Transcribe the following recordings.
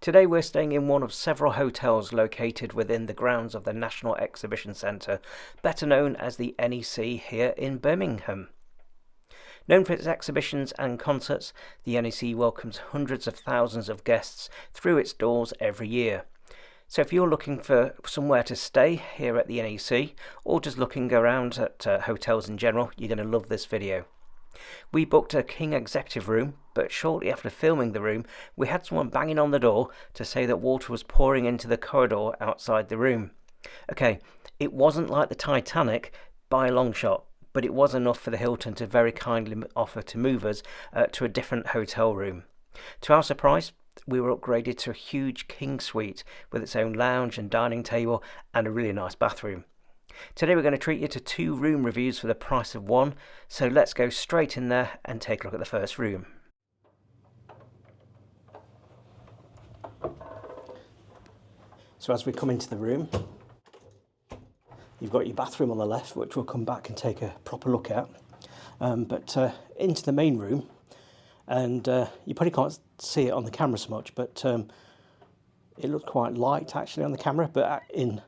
Today we're staying in one of several hotels located within the grounds of the National Exhibition Centre, better known as the NEC here in Birmingham. Known for its exhibitions and concerts, the NEC welcomes hundreds of thousands of guests through its doors every year. So if you're looking for somewhere to stay here at the NEC, or just looking around at hotels in general, you're going to love this video. We booked a King Executive room, but shortly after filming the room, we had someone banging on the door to say that water was pouring into the corridor outside the room. Okay, it wasn't like the Titanic by a long shot, but it was enough for the Hilton to very kindly offer to move us to a different hotel room. To our surprise, we were upgraded to a huge King Suite with its own lounge and dining table and a really nice bathroom. Today we're going to treat you to 2 room reviews for the price of 1, so let's go straight in there and take a look at the first room. So as we come into the room, you've got your bathroom on the left, which we'll come back and take a proper look at, but into the main room, and you probably can't see it on the camera so much, but it looks quite light actually on the camera, but in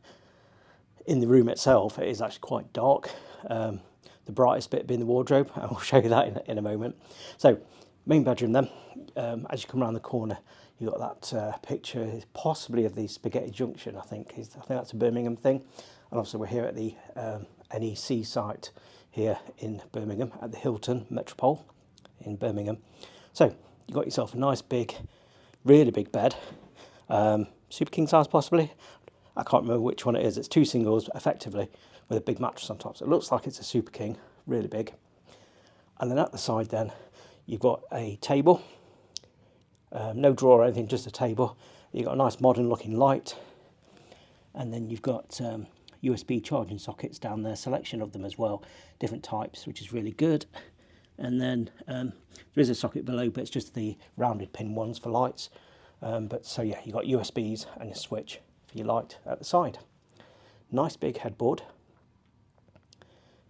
the room itself, it is actually quite dark. The brightest bit being the wardrobe, and we'll show you that in a moment. So, main bedroom then. As you come around the corner, you've got that picture, possibly of the Spaghetti Junction, I think that's a Birmingham thing. And also we're here at the NEC site here in Birmingham, at the Hilton Metropole in Birmingham. So, you've got yourself a nice big, really big bed. Super king size possibly. I can't remember which one it is. It's 2 singles, effectively, with a big mattress on top. So it looks like it's a super king, really big. And then at the side then, you've got a table. No drawer or anything, just a table. You've got a nice modern looking light. And then you've got USB charging sockets down there, selection of them as well, different types, which is really good. And then there is a socket below, but it's just the rounded pin ones for lights. So yeah, you've got USBs and a switch for your light at the side. Nice big headboard.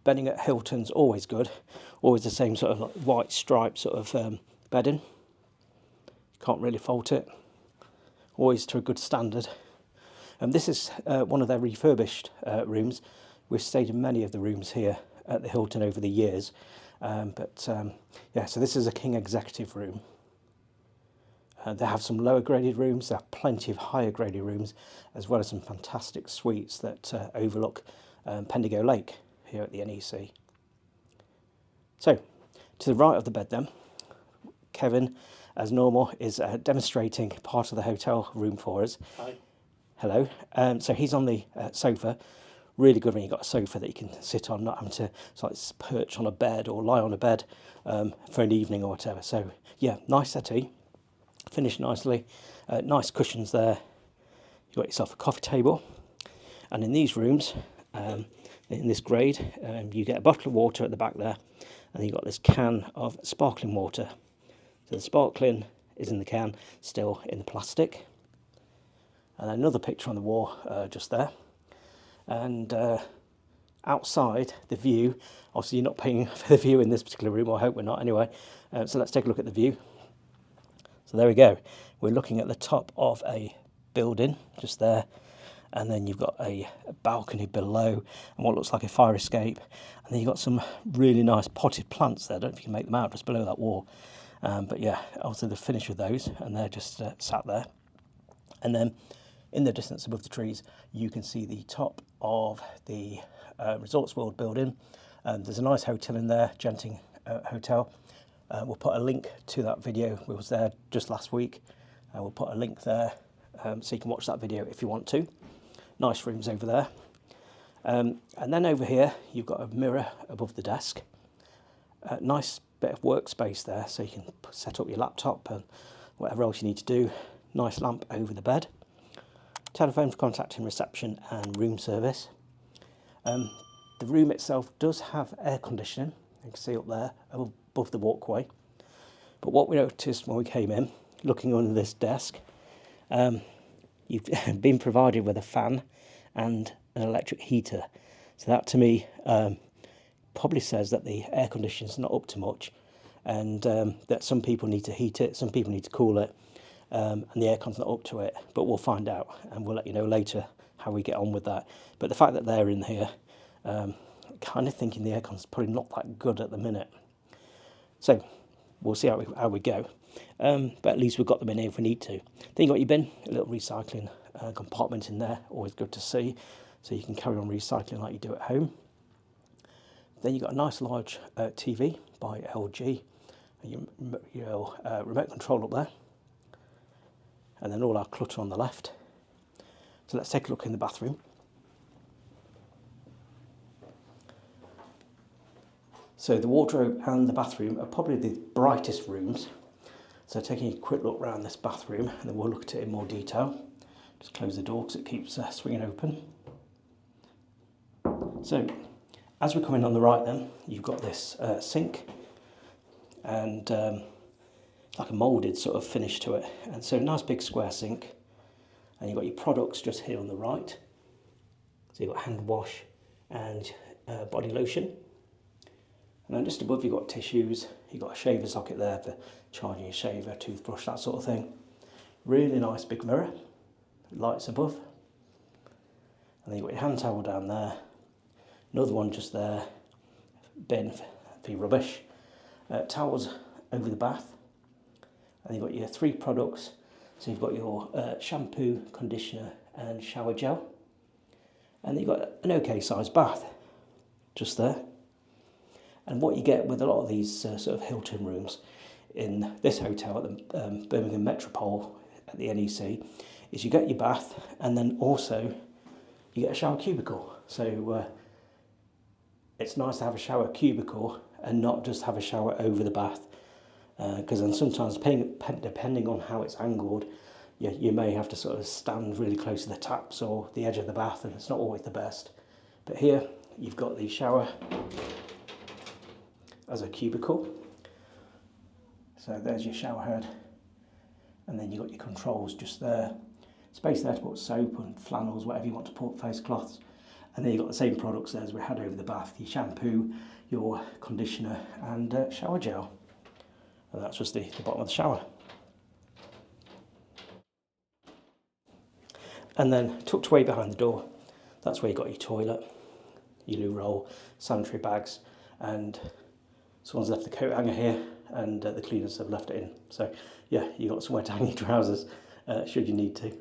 Bedding at Hilton's always good. Always the same sort of like white striped sort of bedding. Can't really fault it. Always to a good standard. And this is one of their refurbished rooms. We've stayed in many of the rooms here at the Hilton over the years. Yeah, so this is a King Executive room. They have some lower graded rooms, there are plenty of higher graded rooms, as well as some fantastic suites that overlook Pendigo Lake here at the NEC. So, to the right of the bed then, Kevin, as normal, is demonstrating part of the hotel room for us. Hi. Hello. So he's on the sofa. Really good when you've got a sofa that you can sit on, not having to sort of perch on a bed or lie on a bed for an evening or whatever. So yeah, nice settee. Finished nicely, nice cushions there. You've got yourself a coffee table, and in these rooms, in this grade, you get a bottle of water at the back there, and you've got this can of sparkling water. So the sparkling is in the can, still in the plastic. And another picture on the wall just there. And outside, the view, obviously you're not paying for the view in this particular room, or I hope we're not anyway. So let's take a look at the view. So there we go. We're looking at the top of a building just there, and then you've got a balcony below and what looks like a fire escape, and then you've got some really nice potted plants there. I don't know if you can make them out just below that wall, but yeah, also they're finished with those, and they're just sat there. And then in the distance above the trees, you can see the top of the Resorts World building. There's a nice hotel in there, Genting Hotel. We'll put a link to that video. We was there just last week. We'll put a link there so you can watch that video if you want to. Nice rooms over there. And then over here, you've got a mirror above the desk. Nice bit of workspace there, so you can set up your laptop and whatever else you need to do. Nice lamp over the bed. Telephone for contacting reception and room service. The room itself does have air conditioning. You can see up there above the walkway. But what we noticed when we came in, looking under this desk, you've been provided with a fan and an electric heater. So that to me probably says that the air conditioning is not up to much, and that some people need to heat it, some people need to cool it. and the aircon's not up to it, but we'll find out and we'll let you know later how we get on with that. But the fact that they're in here, kind of thinking the aircon's probably not that good at the minute. So we'll see how we go. But at least we've got them in here if we need to. Then you've got your bin, a little recycling compartment in there, always good to see. So you can carry on recycling like you do at home. Then you've got a nice large TV by LG, and your remote control up there. And then all our clutter on the left. So let's take a look in the bathroom. So the wardrobe and the bathroom are probably the brightest rooms. So taking a quick look around this bathroom, and then we'll look at it in more detail. Just close the door because it keeps swinging open. So as we come in on the right then, you've got this sink, and like a moulded sort of finish to it. And so nice big square sink. And you've got your products just here on the right. So you've got hand wash and body lotion. And then just above you've got tissues, you've got a shaver socket there for charging your shaver, toothbrush, that sort of thing. Really nice big mirror, lights above. And then you've got your hand towel down there, another one just there, bin for your rubbish, towels over the bath. And you've got your 3 products, so you've got your shampoo, conditioner and shower gel. And then you've got an okay sized bath, just there. And what you get with a lot of these sort of Hilton rooms in this hotel at the Birmingham Metropole at the NEC is you get your bath, and then also you get a shower cubicle. So it's nice to have a shower cubicle and not just have a shower over the bath, because then sometimes depending on how it's angled, you may have to sort of stand really close to the taps or the edge of the bath, and it's not always the best. But here you've got the shower as a cubicle. So there's your shower head, and then you've got your controls just there. Space there to put soap and flannels, whatever you want to put, face cloths. And then you've got the same products there as we had over the bath, your shampoo, your conditioner and shower gel. And that's just the bottom of the shower. And then tucked away behind the door, that's where you've got your toilet, your loo roll, sanitary bags, and someone's left the coat hanger here, and the cleaners have left it in. So yeah, you've got somewhere to hang your trousers should you need to,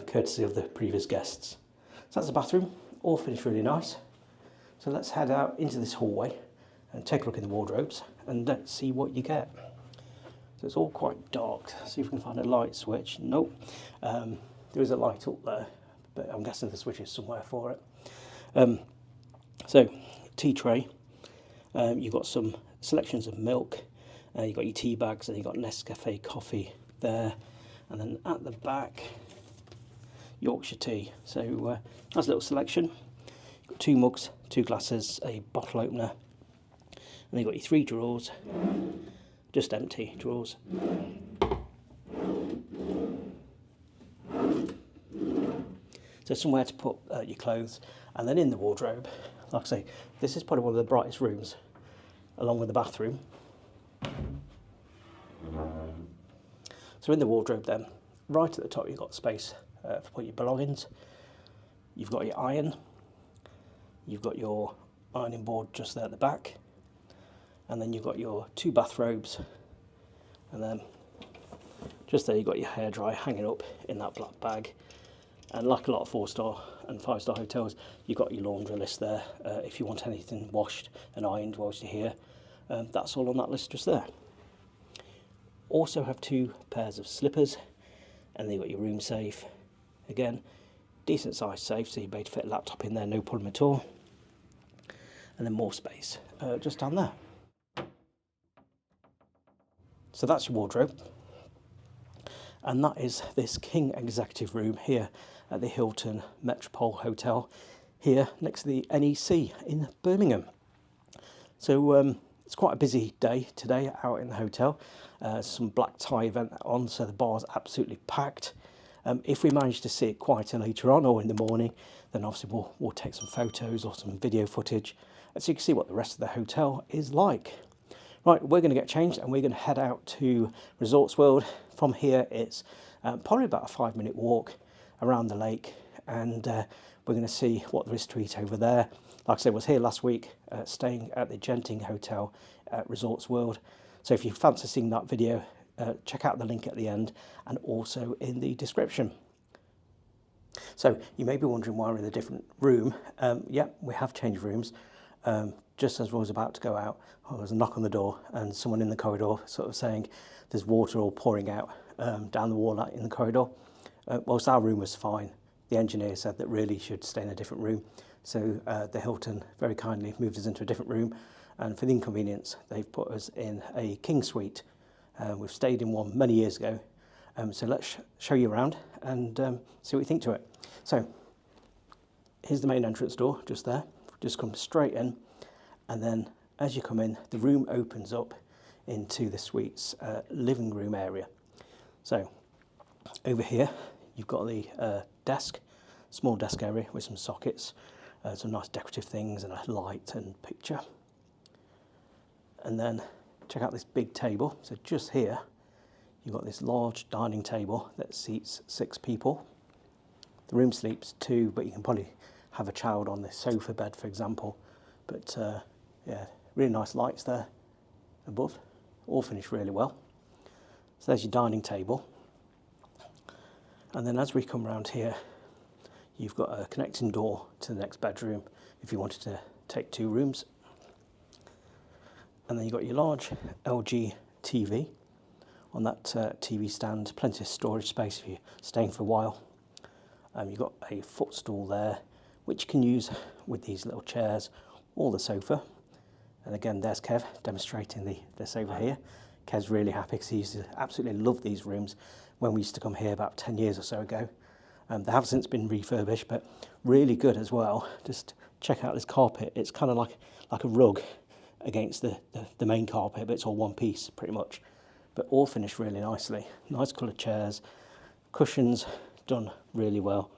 courtesy of the previous guests. So that's the bathroom, all finished really nice. So let's head out into this hallway and take a look in the wardrobes and let's see what you get. So it's all quite dark. See if we can find a light switch. Nope. There is a light up there, but I'm guessing the switch is somewhere for it. So tea tray. You've got some selections of milk, you've got your tea bags, and you've got Nescafe coffee there, and then at the back Yorkshire tea. So nice little selection. You've got 2 mugs, 2 glasses, a bottle opener, and then you've got your 3 drawers, just empty drawers. So somewhere to put your clothes, and then in the wardrobe, like I say, this is probably one of the brightest rooms, along with the bathroom. So in the wardrobe then, right at the top you've got space for put your belongings. You've got your iron, you've got your ironing board just there at the back, and then you've got your 2 bathrobes, and then just there you've got your hairdryer hanging up in that black bag. And like a lot of 4-star and 5-star hotels, you've got your laundry list there. If you want anything washed and ironed whilst you're here, that's all on that list just there. Also have 2 pairs of slippers, and then you've got your room safe. Again, decent sized safe, so you're able to fit a laptop in there, no problem at all. And then more space just down there. So that's your wardrobe. And that is this King Executive room here at the Hilton Metropole Hotel here next to the NEC in Birmingham. So it's quite a busy day today out in the hotel. Some black tie event on, so the bar's absolutely packed. If we manage to see it quieter later on or in the morning, then obviously we'll take some photos or some video footage so you can see what the rest of the hotel is like. Right, we're going to get changed and we're going to head out to Resorts World from here it's probably about a 5-minute walk around the lake, and we're going to see what there is to eat over there. Like I said, I was here last week staying at the Genting Hotel at Resorts World. So if you fancy seeing that video, check out the link at the end and also in the description. So you may be wondering why we're in a different room. Yeah, we have changed rooms. Just as I was about to go out, there was a knock on the door and someone in the corridor sort of saying there's water all pouring out down the wall in the corridor. Whilst our room was fine, the engineer said that really should stay in a different room. So the Hilton very kindly moved us into a different room, and for the inconvenience, they've put us in a King Suite. We've stayed in one many years ago, so let's show you around and see what you think to it. So here's the main entrance door, just there. Just come straight in, and then as you come in, the room opens up into the suite's living room area. So over here, you've got the desk, small desk area with some sockets, some nice decorative things and a light and picture. And then check out this big table. So just here, you've got this large dining table that seats 6 people. The room sleeps 2, but you can probably have a child on the sofa bed, for example. But yeah, really nice lights there above, all finished really well. So there's your dining table. And then as we come around here, you've got a connecting door to the next bedroom if you wanted to take 2 rooms. And then you've got your large LG TV on that TV stand, plenty of storage space if you're staying for a while. You've got a footstool there, which you can use with these little chairs or the sofa. And again, there's Kev demonstrating this over here. Kev's really happy because he used to absolutely love these rooms when we used to come here about 10 years or so ago. They have since been refurbished, but really good as well. Just check out this carpet. It's kind of like a rug against the main carpet, but it's all one piece pretty much. But all finished really nicely. Nice coloured chairs, cushions done really well.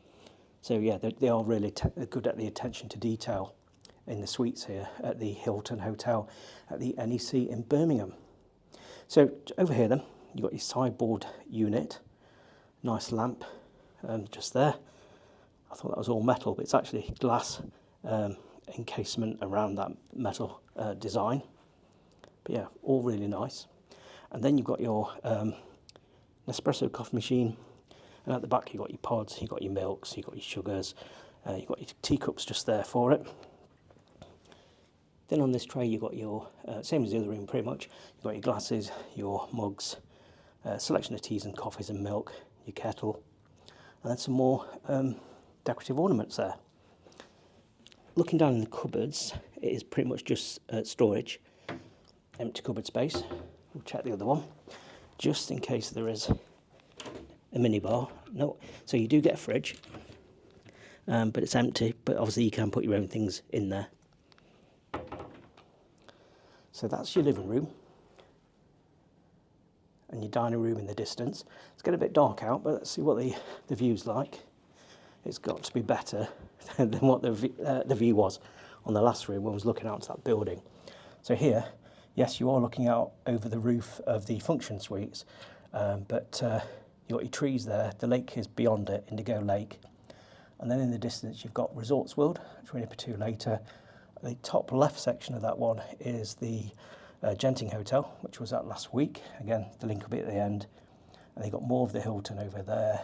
So yeah, they are really good at the attention to detail in the suites here at the Hilton Hotel at the NEC in Birmingham. So over here then, you've got your sideboard unit, nice lamp just there. I thought that was all metal, but it's actually glass encasement around that metal design. But yeah, all really nice. And then you've got your Nespresso coffee machine, and at the back you've got your pods, you've got your milks, you've got your sugars, you've got your teacups just there for it. Then on this tray you've got your, same as the other room pretty much, you've got your glasses, your mugs, selection of teas and coffees and milk, your kettle, and then some more decorative ornaments there. Looking down in the cupboards, it is pretty much just storage, empty cupboard space. We'll check the other one, just in case there is a minibar. No, so you do get a fridge, but it's empty, but obviously you can put your own things in there. So that's your living room and your dining room in the distance. It's getting a bit dark out, but let's see what the view's like. It's got to be better than what the view was on the last room when I was looking out to that building. So here, yes, you are looking out over the roof of the function suites, but you've got your trees there. The lake is beyond it, Indigo Lake. And then in the distance, you've got Resorts World, which we're in to later. The top left section of that one is the Genting Hotel, which was at last week. Again, the link will be at the end. And you've got more of the Hilton over there.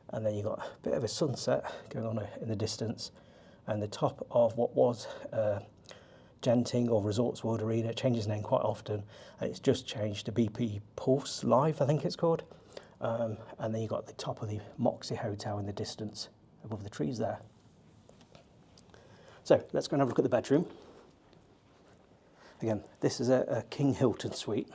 And then you've got a bit of a sunset going on in the distance. And the top of what was Genting or Resorts World Arena, it changes name quite often. And it's just changed to BP Pulse Live, I think it's called. And then you've got the top of the Moxie Hotel in the distance above the trees there. So let's go and have a look at the bedroom. Again, this is a King Hilton Suite.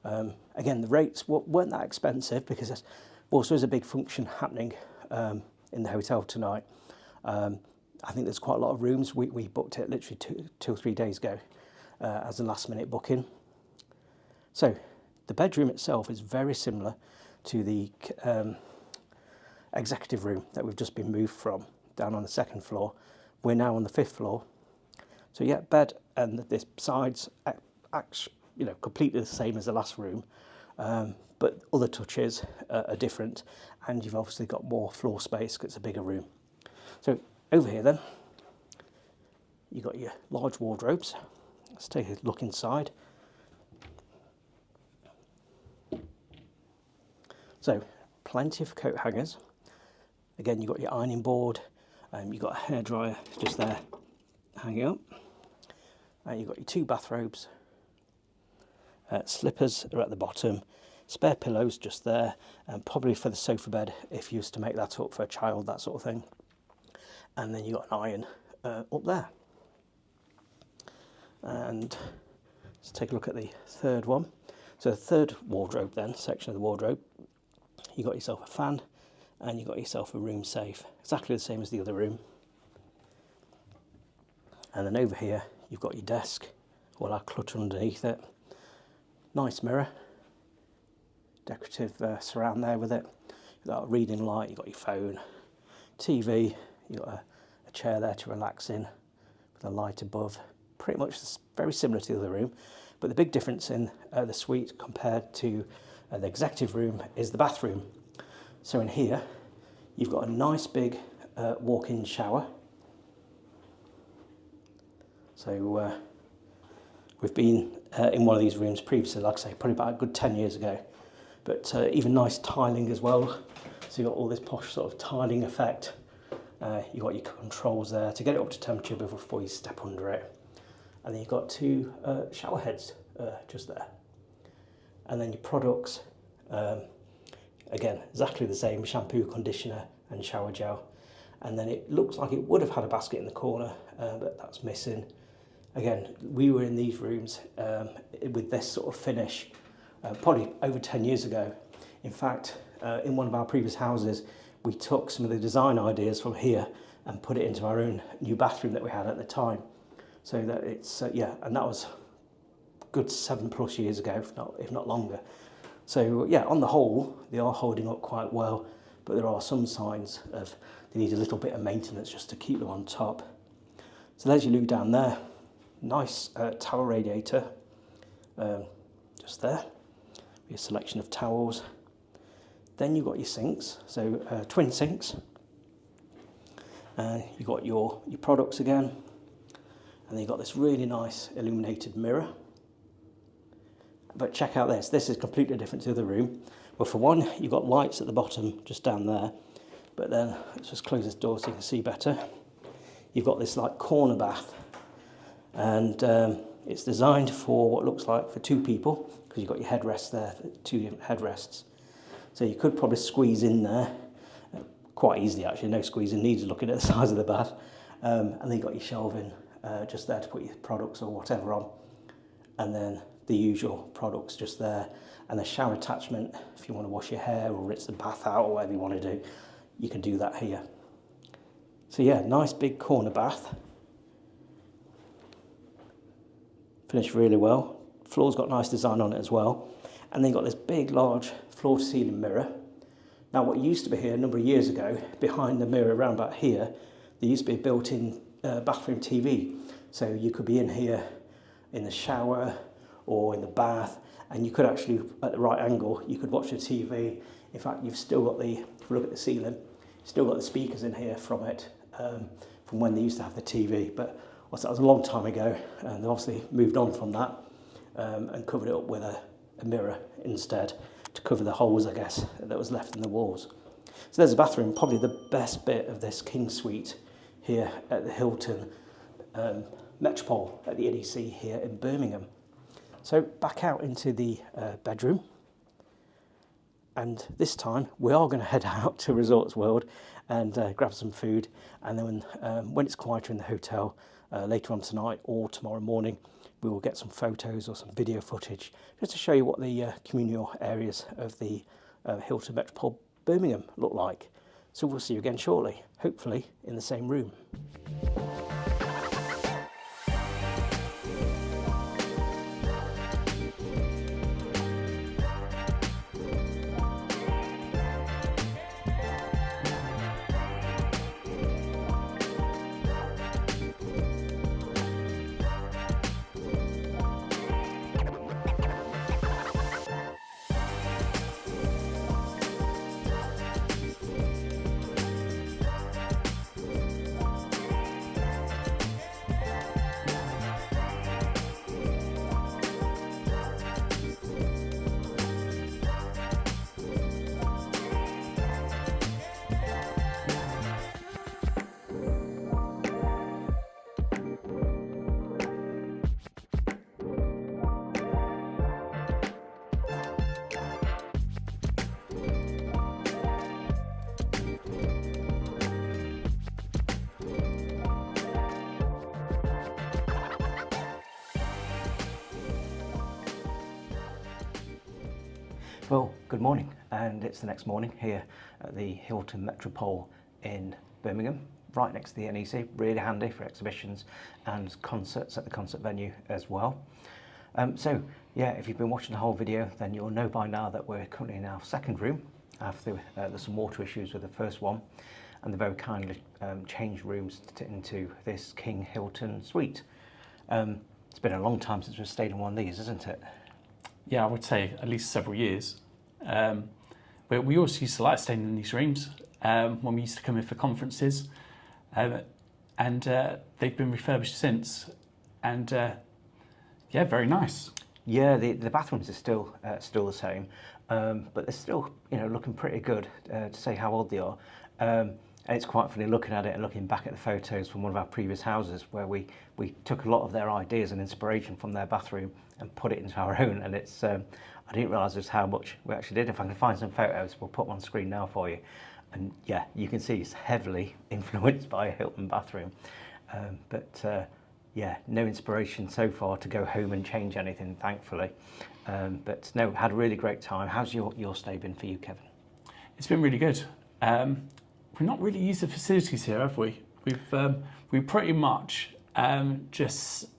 Again, the rates weren't that expensive because there's also is a big function happening in the hotel tonight. I think there's quite a lot of rooms. We booked it literally two or 3 days ago as a last minute booking. So the bedroom itself is very similar to the executive room that we've just been moved from down on the 2nd floor. We're now on the 5th floor. So yeah, bed and the sides, completely the same as the last room. but other touches are different, and you've obviously got more floor space because it's a bigger room. So over here then, you've got your large wardrobes. Let's take a look inside. So plenty of coat hangers. Again, you've got your ironing board, you've got a hairdryer just there hanging up. You've got your 2 bathrobes. Slippers are at the bottom. Spare pillows just there, and probably for the sofa bed if you used to make that up for a child, that sort of thing. And then you've got an iron up there. And let's take a look at the third one. So the third wardrobe then, section of the wardrobe, you got yourself a fan and you got yourself a room safe, exactly the same as the other room. And then over here you've got your desk, all our clutter underneath it. Nice mirror, decorative surround there with it. You've got a reading light, you've got your phone, TV, you've got a chair there to relax in with a light above. Pretty much very similar to the other room, but the big difference in the suite compared to the executive room is the bathroom. So in here you've got a nice big walk-in shower. So we've been in one of these rooms previously, like I say, probably about a good 10 years ago, but even nice tiling as well. So you've got all this posh sort of tiling effect. You've got your controls there to get it up to temperature before you step under it. And then you've got 2 shower heads just there. And then your products, again, exactly the same, shampoo, conditioner and shower gel. And then it looks like it would have had a basket in the corner, but that's missing. Again, we were in these rooms with this sort of finish probably over 10 years ago. In fact, in one of our previous houses, we took some of the design ideas from here and put it into our own new bathroom that we had at the time. So that it's, yeah, and that was good 7+ years ago, if not longer. So yeah, on the whole, they are holding up quite well, but there are some signs of they need a little bit of maintenance just to keep them on top. So there's your loo down there. Nice towel radiator, just there. Your selection of towels. Then you've got your sinks, so twin sinks. You've got your products again. And then you've got this really nice illuminated mirror. But check out this. This is completely different to the room. Well, for one, you've got lights at the bottom, just down there. But then, let's just close this door so you can see better. You've got this like corner bath. And it's designed for what looks like for 2 people, because you've got your headrests there, 2 different headrests. So you could probably squeeze in there, quite easily actually, no squeezing needed looking at the size of the bath. And then you've got your shelving just there to put your products or whatever on. And then the usual products just there. And the shower attachment, if you want to wash your hair or rinse the bath out or whatever you want to do, you can do that here. So yeah, nice big corner bath. Finished really well. Floor's got nice design on it as well. And then you've got this big, large floor-to-ceiling mirror. Now, what used to be here a number of years ago, behind the mirror around about here, there used to be a built-in bathroom TV. So you could be in here in the shower or in the bath, and you could actually, at the right angle, you could watch the TV. In fact, you've still got the, if you look at the ceiling, you've still got the speakers in here from it, from when they used to have the TV. But that was a long time ago, and they obviously moved on from that and covered it up with a mirror instead to cover the holes, I guess, that was left in the walls. So there's a bathroom, probably the best bit of this King Suite here at the Hilton Metropole at the NEC here in Birmingham. So back out into the bedroom, and this time we are going to head out to Resorts World and grab some food, and then when it's quieter in the hotel later on tonight or tomorrow morning, we will get some photos or some video footage just to show you what the communal areas of the Hilton Metropole Birmingham look like. So we'll see you again shortly, hopefully in the same room. Well, good morning, and it's the next morning here at the Hilton Metropole in Birmingham, right next to the NEC, really handy for exhibitions and concerts at the concert venue as well. So yeah, if you've been watching the whole video, then you'll know by now that we're currently in our second room after there's some water issues with the first one, and they very kindly changed rooms into this King Hilton Suite. It's been a long time since we've stayed in one of these, isn't it? Yeah, I would say at least several years. But we also used to like staying in these rooms when we used to come in for conferences, and they've been refurbished since, and yeah, very nice. Yeah, the bathrooms are still the same, but they're still looking pretty good to say how old they are. And it's quite funny looking at it and looking back at the photos from one of our previous houses where we took a lot of their ideas and inspiration from their bathroom and put it into our own. And it's I didn't realise just how much we actually did. If I can find some photos, we'll put them on screen now for you. And yeah, you can see it's heavily influenced by a Hilton bathroom. But yeah, no inspiration so far to go home and change anything, thankfully. But no, had a really great time. How's your stay been for you, Kevin? It's been really good. We've not really used the facilities here, have we? We pretty much just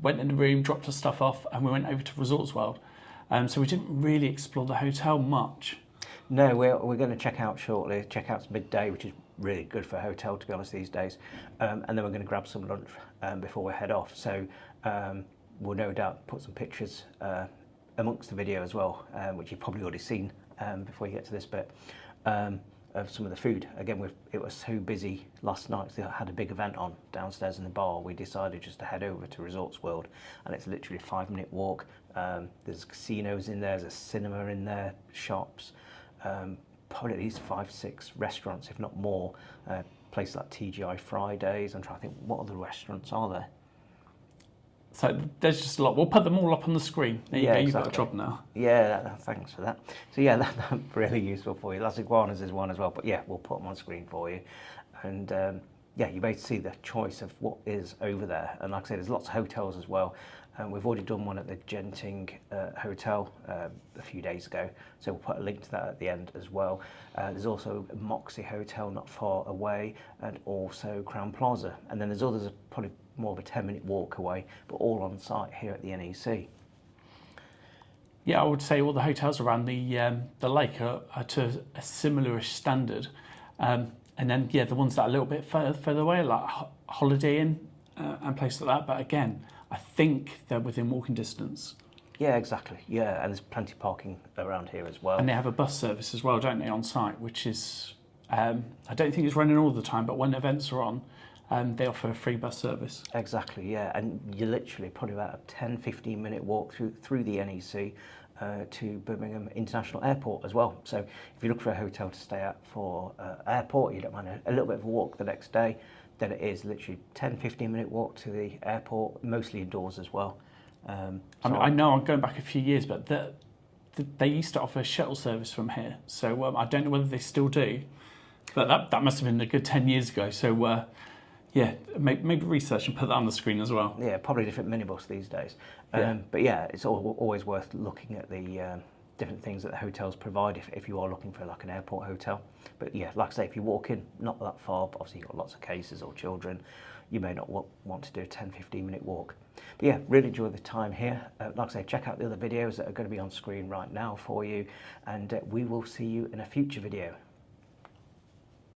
went in the room, dropped our stuff off, and we went over to Resorts World. So we didn't really explore the hotel much. No, we're going to check out shortly. Checkout's midday, which is really good for a hotel, to be honest, these days. And then we're going to grab some lunch before we head off. So we'll no doubt put some pictures amongst the video as well, which you've probably already seen before you get to this bit. Of some of the food. Again, it was so busy last night, so they had a big event on downstairs in the bar. We decided just to head over to Resorts World, and it's literally a 5-minute walk. There's casinos in there, there's a cinema in there, shops, probably at least 5-6 restaurants, if not more. Places like TGI Fridays. I'm trying to think, what other restaurants are there? So there's just a lot. We'll put them all up on the screen. There you go, you've got a job now. Yeah, thanks for that. So yeah, that's really useful for you. Las Iguanas is one as well, but yeah, we'll put them on screen for you. And yeah, you may see the choice of what is over there. And like I said, there's lots of hotels as well. We've already done one at the Genting Hotel a few days ago, so we'll put a link to that at the end as well. There's also Moxie Hotel not far away, and also Crown Plaza. And then there's others probably more of a 10-minute walk away, but all on site here at the NEC. Yeah, I would say all the hotels around the lake are to a similar-ish standard. And then, yeah, the ones that are a little bit further away, like Holiday Inn and places like that. But again, I think they're within walking distance. Yeah, exactly. Yeah, and there's plenty of parking around here as well. And they have a bus service as well, don't they, on site, which is, I don't think it's running all the time, but when events are on, they offer a free bus service. Exactly, yeah, and you're literally probably about a 10-15 minute walk through the NEC to Birmingham International Airport as well. So if you look for a hotel to stay at for airport, you don't mind a little bit of a walk the next day, then it is literally 10-15 minute walk to the airport, mostly indoors as well. I know I'm going back a few years, but they used to offer a shuttle service from here. So I don't know whether they still do, but that must have been a good 10 years ago. So yeah, maybe research and put that on the screen as well. Yeah, probably different minibus these days. Yeah. But yeah, it's always worth looking at the different things that the hotels provide if you are looking for like an airport hotel. But yeah, like I say, if you walk in, not that far, but obviously you've got lots of cases or children, you may not want to do a 10-15 minute walk. But yeah, really enjoy the time here. Like I say, check out the other videos that are going to be on screen right now for you, and we will see you in a future video.